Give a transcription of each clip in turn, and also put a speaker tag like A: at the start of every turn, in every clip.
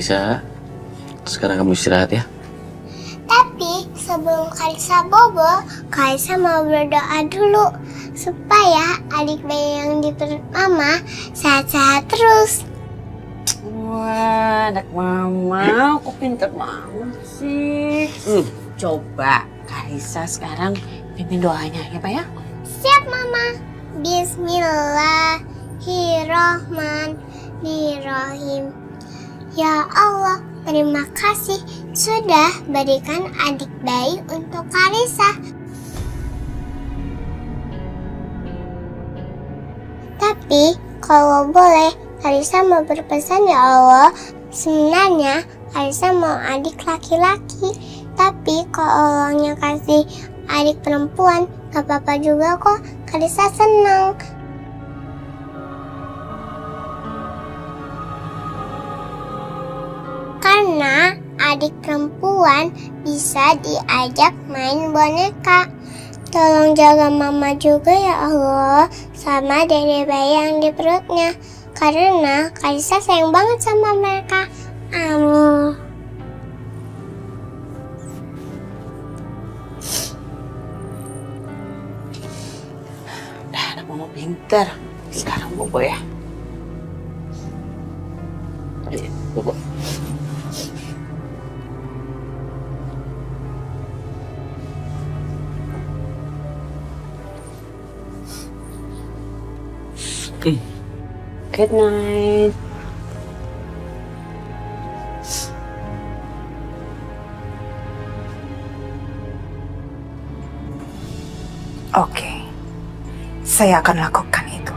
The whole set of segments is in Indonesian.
A: Karisa. Sekarang kamu istirahat ya.
B: Tapi sebelum Karisa bobo, Karisa mau berdoa dulu supaya adik bayi yang di perut mama sehat-sehat terus.
C: Wah, anak mama, kok pinter banget sih. Coba Karisa sekarang pimpin doanya ya Pak ya.
B: Siap mama. Bismillahirrahmanirrahim. Ya Allah, terima kasih sudah berikan adik bayi untuk Karisa. Tapi kalau boleh, Karisa mau berpesan ya Allah. Sebenarnya Karisa mau adik laki-laki. Tapi kalau Allahnya kasih adik perempuan, gak apa-apa juga kok. Karisa senang. Karena adik perempuan bisa diajak main boneka. Tolong jaga mama juga ya Allah, sama dede bayi yang di perutnya. Karena Karisa sayang banget sama mereka. Amin.
C: Udah anak mama pinter. Sekarang bobo ya.
A: Ayo, bobo.
C: Good night.
D: Oke, saya akan lakukan itu.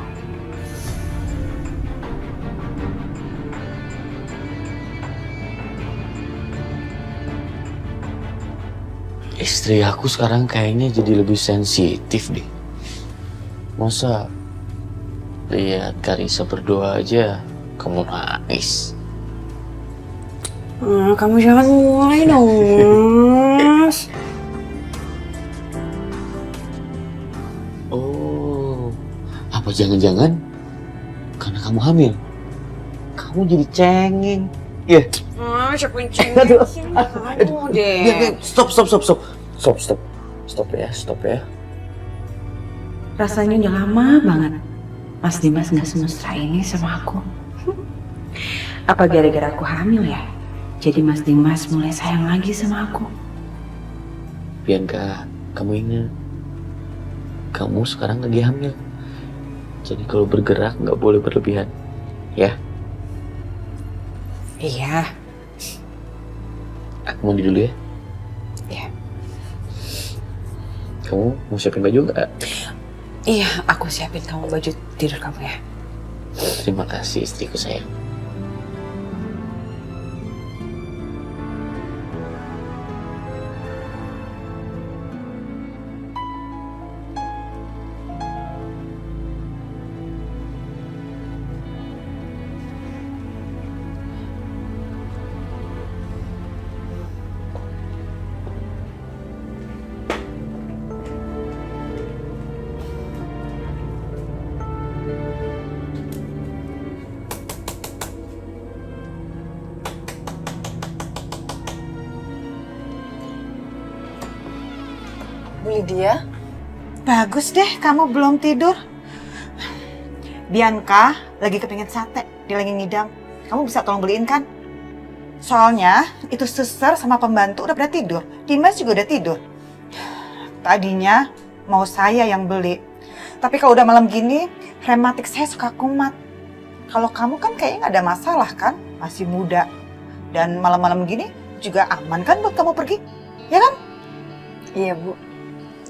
A: Istri aku sekarang kayaknya jadi lebih sensitif deh. Masa lihat Karisa berdoa aja kamu nangis.
C: Kamu jangan mulai dong, Mas.
A: Oh, apa jangan-jangan karena kamu hamil? Kamu jadi cengeng. Ya.
C: Siapa yang cengeng sih? Kamu deh.
A: Stop ya.
D: Rasanya udah lama banget Mas Dimas gak semesra ini sama aku. Apa gara-gara aku hamil ya? Jadi Mas Dimas mulai sayang lagi sama aku.
A: Bianca, kamu ingat, kamu sekarang lagi hamil. Jadi kalau bergerak nggak boleh berlebihan, ya?
D: Iya.
A: Aku mandi dulu ya.
D: Iya.
A: Kamu mau siapin baju nggak?
D: Iya, aku siapin kamu baju tidur kamu ya.
A: Terima kasih istriku sayang.
D: Bu Lydia, bagus deh kamu belum tidur. Bianca lagi kepingin sate, dia lagi ngidam. Kamu bisa tolong beliin kan? Soalnya itu suster sama pembantu udah pada tidur. Dimas juga udah tidur. Tadinya mau saya yang beli. Tapi kalau udah malam gini, rematik saya suka kumat. Kalau kamu kan kayaknya nggak ada masalah kan? Masih muda. Dan malam-malam gini juga aman kan buat kamu pergi? Ya kan?
E: Iya, Bu.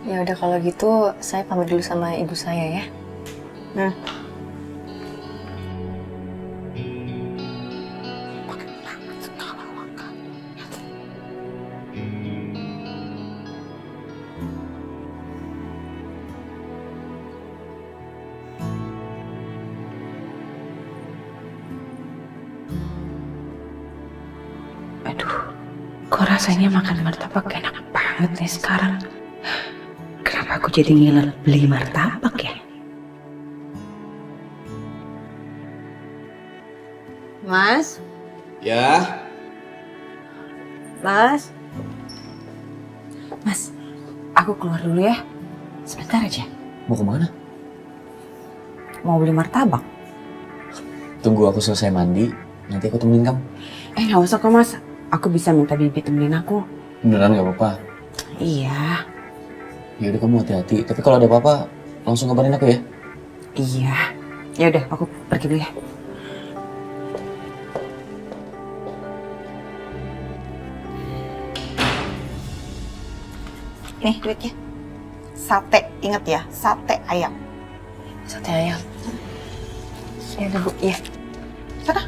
E: Ya udah kalau gitu saya pamit dulu sama ibu saya ya.
D: Nah. Aduh, kok rasanya makan martabak enak banget nih sekarang. Kenapa aku jadi ngiler beli martabak ya?
C: Mas,
F: Ya,
C: Mas. Mas, aku keluar dulu ya. Sebentar aja.
A: Mau kemana?
C: Mau beli martabak.
A: Tunggu aku selesai mandi, nanti aku temenin kamu.
C: Nggak usah kok mas. Aku bisa minta Bibi temenin aku.
A: Beneran gak apa-apa?
C: Iya.
A: Ya udah kamu hati-hati. Tapi kalau ada apa-apa, langsung kabarin aku ya.
C: Iya. Ya udah, aku pergi dulu ya.
D: Nih duitnya. Sate, inget ya, sate ayam.
E: Sate ayam. Ya udah Bu, iya.
D: Sana.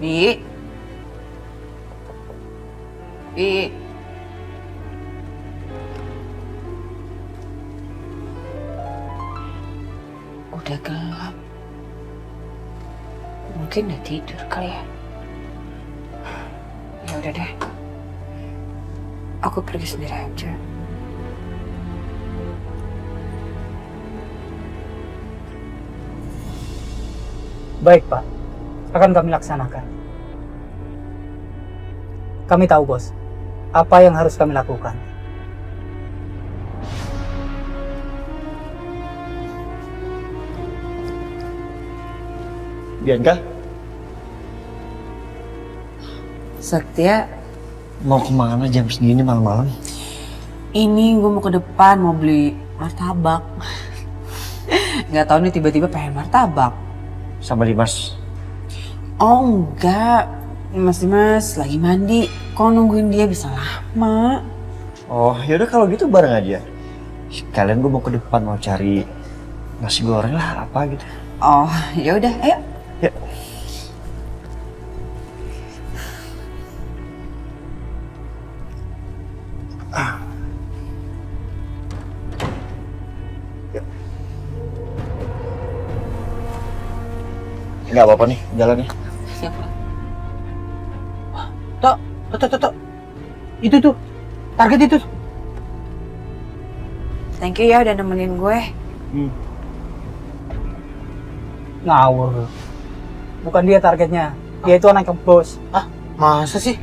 D: Bi. Bi.
C: Udah gelap. Mungkin udah tidur kali ya. Ya udah deh. Aku pergi sendiri aja.
F: Baik, Pak. Akan kami laksanakan. Kami tahu, Bos, apa yang harus kami lakukan.
G: Bianca,
C: Setia,
G: mau kemana jam segini malam-malam?
C: ini gue mau ke depan mau beli martabak. Nggak tahu nih tiba-tiba pengen martabak.
G: Sama Dimas.
C: Oh enggak, Mas Dimas lagi mandi. Kok nungguin dia bisa lama?
G: Oh, yaudah kalau gitu bareng aja. Sekalian gue mau ke depan mau cari nasi goreng lah apa gitu.
C: Oh ya udah, ayo.
G: Ya. Nggak apa-apa nih, jalan ya.
C: Siapa?
F: Tok. Itu tuh, target itu.
C: Thank you ya udah nemenin gue.
F: Ngawur. Bukan dia targetnya. Dia itu anak bos.
G: Masa sih?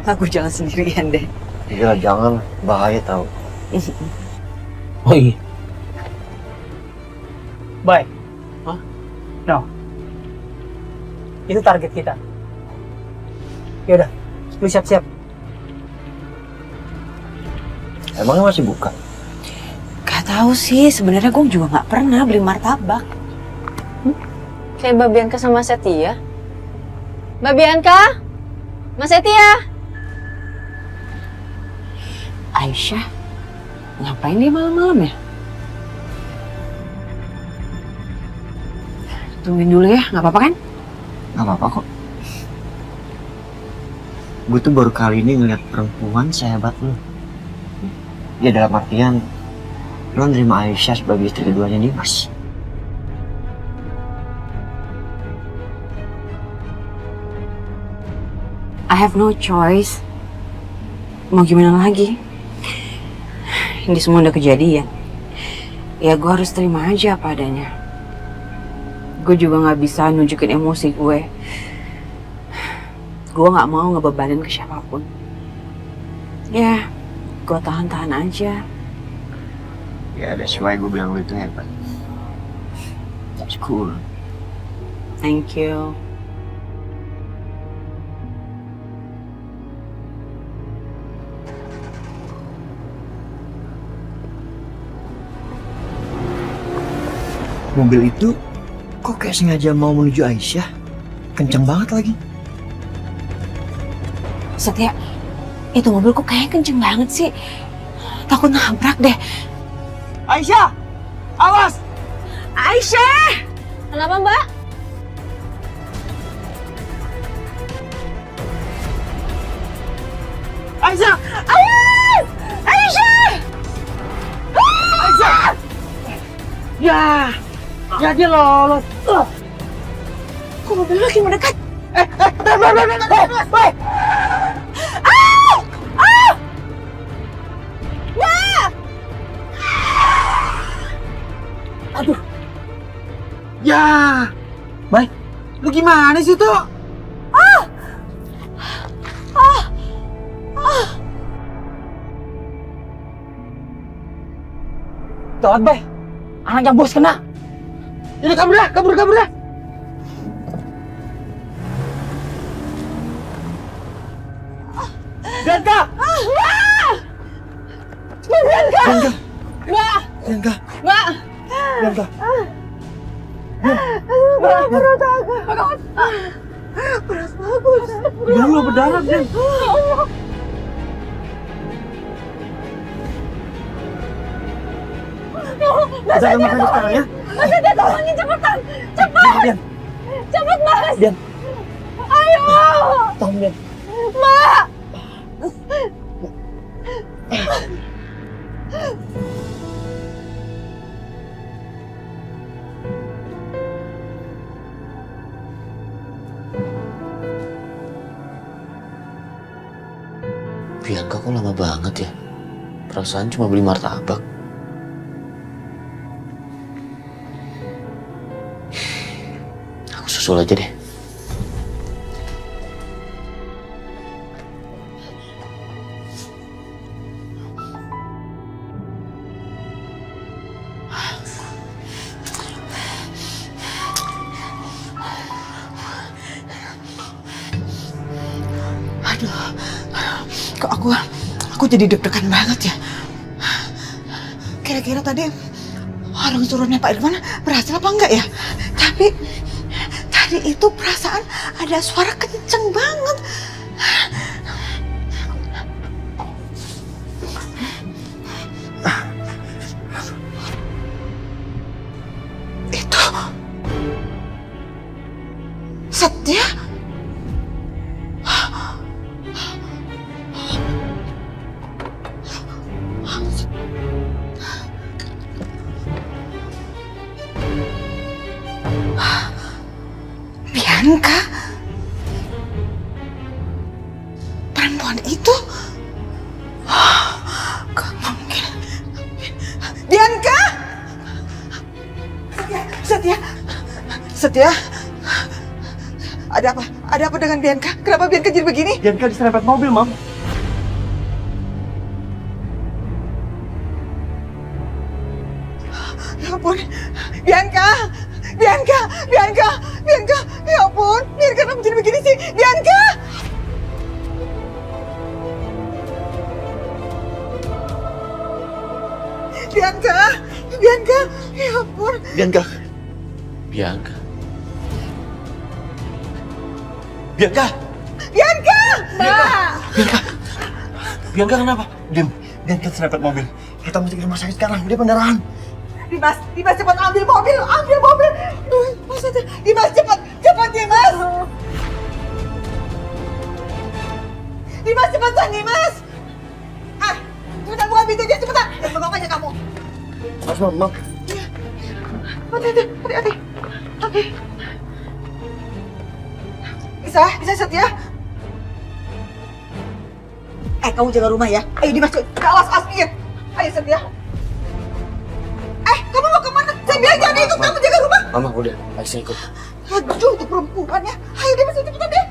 C: Aku jalan sendirian deh.
G: Iya jangan, bahaya tau.
F: Oh iya. Baik.
G: Hah?
F: No. Itu target kita. Yaudah, lu siap-siap.
G: Emangnya masih buka?
C: Gak tahu sih, sebenarnya gue juga nggak pernah beli martabak.
E: Kayak Mbak Bianca sama Setia. Mbak Bianca? Mas Setia?
C: Aisyah, ngapain dia malam-malam ya? Tungguin dulu ya, nggak apa-apa kan?
G: Nggak apa-apa kok. Gue tuh baru kali ini ngeliat perempuan sehebat lu. Ya dalam artian, lu nerima Aisyah sebagai istri keduanya Dimas.
C: I have no choice. Mau gimana lagi? Ini semua udah kejadian. Ya gue harus terima aja apa adanya. Gue juga gak bisa nunjukin emosi gue. Gue gak mau ngebebanin ke siapapun. Ya, gue tahan-tahan aja.
G: Ya that's why gue bilang lu itu hebat. That's cool.
C: Thank you.
G: Mobil itu kok kayak sengaja mau menuju Aisyah? Kenceng banget lagi.
C: Setia, itu mobil kok kayaknya kenceng banget sih. Takut nabrak deh.
G: Aisyah! Awas!
C: Aisyah!
E: Kenapa Mbak?
G: Aisyah!
C: Aisyah!
G: Aisyah! Ya! Jadi lolos.
C: Kok mobil makin mendekat?
G: Ya, baik. Lu gimana sih tuh?
F: Gawat, Bay. Anaknya bos kena.
G: Ini kabur dah. Bianca! Bianca! Biar lu berdarah, Bian. Jangan makan sekarang ya.
C: Tolongin cepetan!
G: Bian.
C: Cepet, Mas!
G: Bian.
C: Ayo!
G: Tolong, Bian.
C: Mak!
A: Bianca kok lama banget ya? Perasaan cuma beli martabak. Aku susul aja deh.
D: Kok aku jadi deg-degan banget ya. Kira-kira tadi orang suruhnya Pak Irfan berhasil apa enggak ya? Tapi tadi itu perasaan ada suara kenceng banget. Itu Setia. Bianca? Perempuan itu? Gak mungkin. Bianca? Setia? Ada apa? Ada apa dengan Bianca? Kenapa Bianca jadi begini?
G: Bianca diserempet mobil, Mam.
D: Ya ampun, Bianca! Ya ampun, Bianca kenapa jadi begini sih? Bianca! Ya ampun.
A: Bianca.
G: Bianca kenapa? Bianca diserempet mobil. Kita mesti ke rumah sakit sekarang, dia pendarahan.
D: Dimas cepat ambil mobil. Mas, Dimas cepat Dimas. Dimas cepetan Dimas. Cepetan buka pintunya cepetan. Pegang aja kamu.
G: Mas, Mam.
D: Hati-hati. Oke. Bisa Setia. Kamu jaga rumah ya. Ayo Dimas, awas ya. Ayo Setia. Kamu mau kemana? Saya bilang jangan ikut, kamu jaga rumah.
A: Mama udah, Aisyah ikut.
D: Aduh, itu perempuan ya. Ayo Dimas, cepetan deh.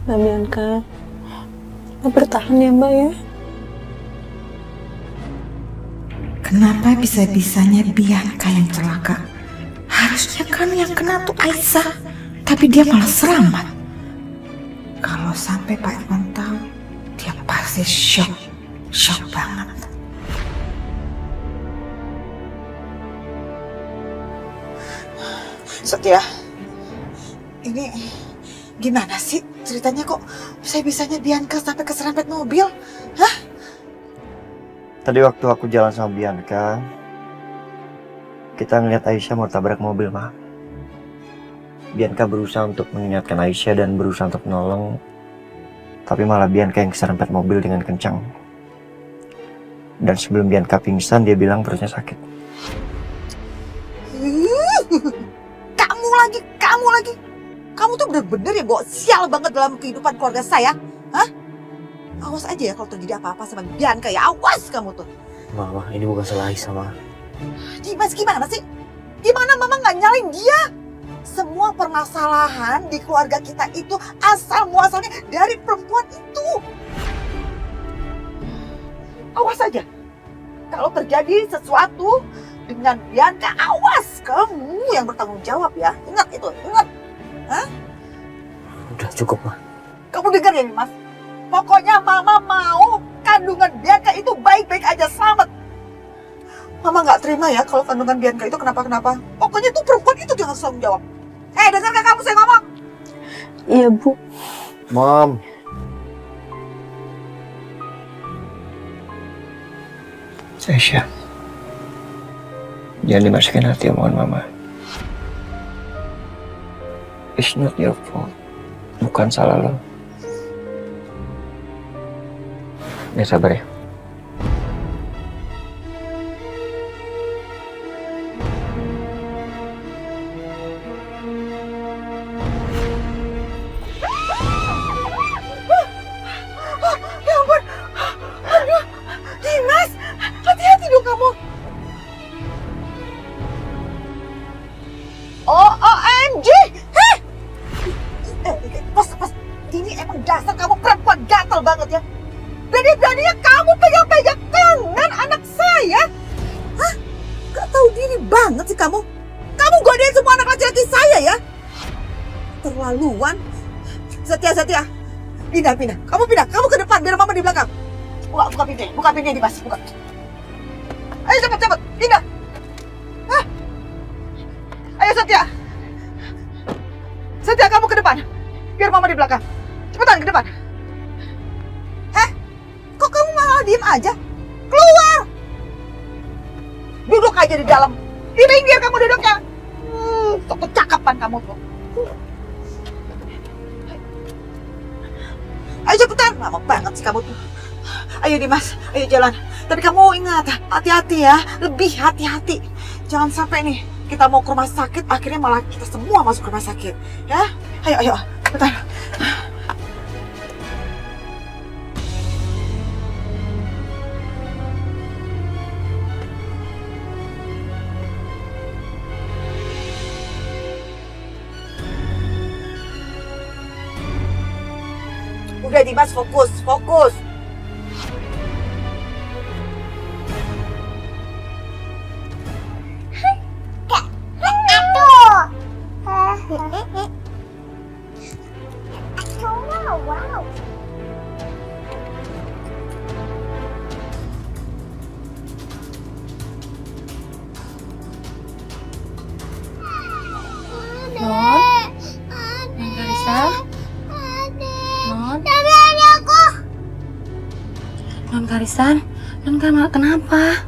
E: Mbak Bianca, bertahan ya Mbak ya.
D: Kenapa bisa-bisanya Bianca yang celaka? Harusnya kan yang kena tuh Aisyah, tapi dia malah selamat. Kalau sampai Pak Irfan tahu, dia pasti shock banget. Setia, ini gimana sih ceritanya kok bisa-bisanya Bianca sampai keserempet mobil? Hah?
G: Tadi waktu aku jalan sama Bianca, kita ngeliat Aisyah mau tabrak mobil, Ma. Bianca berusaha untuk mengingatkan Aisyah dan berusaha untuk menolong, tapi malah Bianca yang keserempet mobil dengan kencang. Dan sebelum Bianca pingsan, dia bilang perutnya sakit.
D: Kamu lagi. Kamu tuh bener-bener ya bawa sial banget dalam kehidupan keluarga saya. Hah? Awas aja ya kalau terjadi apa-apa sama Bianca ya. Awas kamu tuh.
A: Mama, ini bukan salah Aisyah, Ma.
D: Dimas gimana sih? Gimana mama nggak nyalain dia? Semua permasalahan di keluarga kita itu asal muasalnya dari perempuan itu. Awas aja. Kalau terjadi sesuatu dengan Bianca, awas, kamu yang bertanggung jawab ya. Ingat itu, ingat. Hah?
A: Udah cukup, Ma.
D: Kamu dengar ya, Mas? Pokoknya mama mau kandungan Bianca itu baik-baik aja, selamat. Mama nggak terima ya kalau kandungan Bianca itu kenapa-kenapa. Pokoknya tuh perempuan itu jangan tanggung jawab. Dengar gak kamu saya ngomong?
E: Iya, Bu.
A: Mom.
G: Aisyah, jangan dimasukin hati omongan Mama. It's not your fault. Bukan salah lo. Ya sabar ya.
D: Ya ampun. Aduh, Dimas, hati-hati dong kamu. OMG! Heh! Pas. Ini emang dasar kamu perempuan gatel banget ya. Berani-beraninya kamu pegang-pegang tangan anak saya. Hah? Gak tahu diri banget sih kamu. Kamu godain semua anak laki-laki saya ya. Terlaluan. Setia. Pindah. Kamu pindah. Kamu ke depan biar mama di belakang. Buka pintunya Dimas. Buka. Ayo cepet. Pindah. Hah? Ayo Setia kamu ke depan. Biar mama di belakang. Cepetan ke depan. Kok kamu malah diem aja? Keluar. Duduk aja di dalam. Di pinggir kamu duduknya. Kecakapan kamu tuh. Ayo cepetan. Lama banget sih kamu tuh. Ayo Dimas, ayo jalan. Tapi kamu ingat, hati-hati ya. Lebih hati-hati. Jangan sampai nih kita mau ke rumah sakit, akhirnya malah kita semua masuk ke rumah sakit. Ya? Ayo. Cepetan. Udah Dimas, fokus.
B: Wow.
E: Non Karisa? Non Karisan? Non kenapa?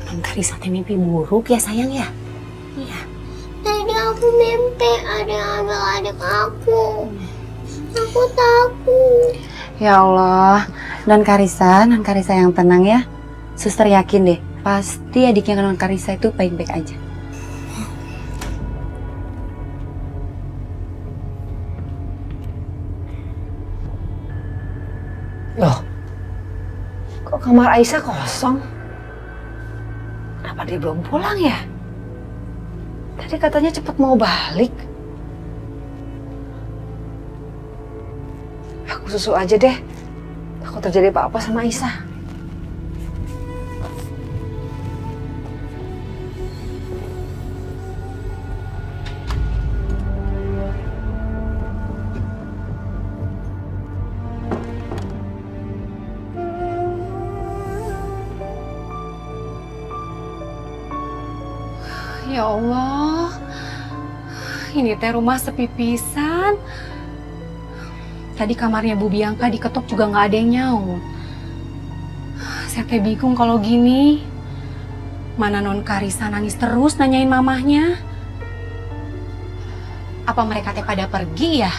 E: Non Karisan teh mimpi buruk ya sayang ya? Iya.
B: Tadi aku mimpi ada adik aku. Aku takut.
C: Ya Allah, Non Karisa yang tenang ya. Suster yakin deh, pasti adiknya Non Karisa itu baik-baik aja. Loh, kok kamar Aisyah kosong? Kenapa dia belum pulang ya? Tadi katanya cepat mau balik. Aku susul aja deh. Takut terjadi apa-apa sama Aisyah.
H: Ya Allah, ini teh rumah sepi pisan. Tadi kamarnya Bu Bianca diketok juga nggak ada yang nyaut. Saya teh bingung kalau gini. Mana non Karisa nangis terus nanyain mamahnya. Apa mereka teh pada pergi ya?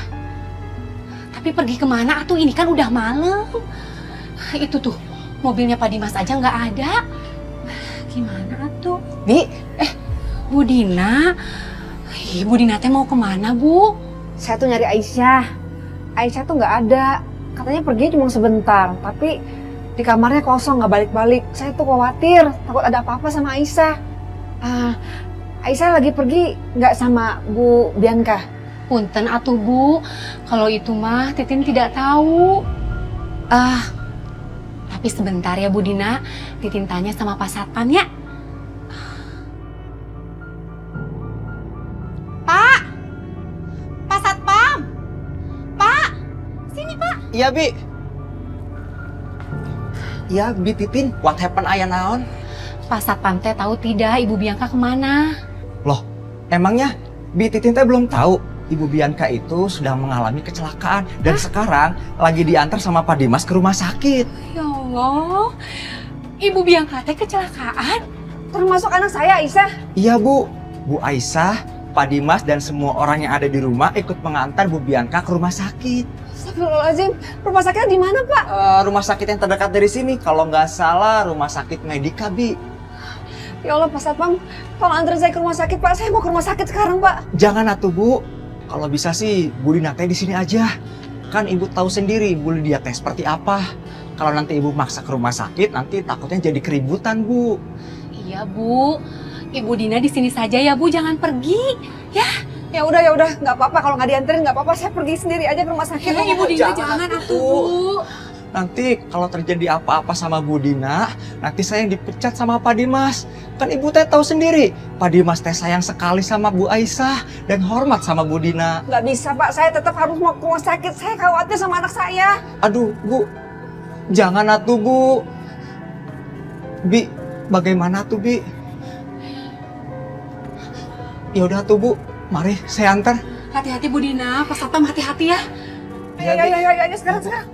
H: Tapi pergi kemana atuh? Ini kan udah malam. Itu tuh mobilnya Pak Dimas aja nggak ada. Gimana atuh?
D: Bi,
H: Bu Dina. Bu Dina teh mau kemana, Bu?
C: Saya tuh nyari Aisyah. Aisyah tuh nggak ada. Katanya pergi cuma sebentar, tapi di kamarnya kosong, nggak balik-balik. Saya tuh khawatir, takut ada apa-apa sama Aisyah. Aisyah lagi pergi nggak sama Bu Bianca?
H: Punten atuh, Bu. Kalau itu mah Titin tidak tahu. Tapi sebentar ya, Bu Dina. Titin tanya sama Pak Satpam ya. Pak! Pak Satpam! Pak! Sini, Pak!
I: Iya, Bi. Iya, Bi Titin. What happened aya naon?
H: Pak Satpam teh tahu tidak Ibu Bianca kemana?
I: Loh, emangnya Bi Titin teh belum tahu Ibu Bianca itu sedang mengalami kecelakaan dan sekarang lagi diantar sama Pak Dimas ke rumah sakit.
H: Ya Allah, Ibu Bianca teh kecelakaan?
C: Termasuk anak saya Aisyah.
I: Iya, Bu. Bu Aisyah, Pak Dimas dan semua orang yang ada di rumah ikut mengantar Bu Bianca ke rumah sakit.
C: Astagfirullahaladzim, rumah sakitnya di mana Pak?
I: Rumah sakit yang terdekat dari sini, kalau nggak salah Rumah Sakit Medika, Bi.
C: Ya Allah Pak Satpam, tolong anterin saya ke rumah sakit Pak. Saya mau ke rumah sakit sekarang Pak.
I: Jangan atuh, Bu. Kalau bisa sih Bu Dina teh di sini aja. Kan Ibu tahu sendiri Bu Lydia teh seperti apa. Kalau nanti Ibu maksa ke rumah sakit, nanti takutnya jadi keributan, Bu.
H: Iya, Bu. Ibu Dina di sini saja ya, Bu. Jangan pergi. Ya.
C: Ya udah, nggak apa-apa. Kalau nggak dianterin nggak apa-apa. Saya pergi sendiri aja ke rumah sakit.
H: Ya, Ibu Dina jangan atuh, Bu.
I: Nanti kalau terjadi apa-apa sama Bu Dina, nanti saya yang dipecat sama Pak Dimas. Kan Ibu teh tahu sendiri, Pak Dimas teh sayang sekali sama Bu Aisyah dan hormat sama Bu Dina.
C: Nggak bisa Pak, saya tetap harus mau ke rumah sakit. Saya khawatir sama anak saya.
I: Aduh, Bu. Jangan atuh, Bu. Bi, bagaimana tuh, Bi? Ya udah tuh, Bu. Mari saya antar.
H: Hati-hati Bu Dina, Pak Satpam hati-hati ya.
C: Ayo, sekarang.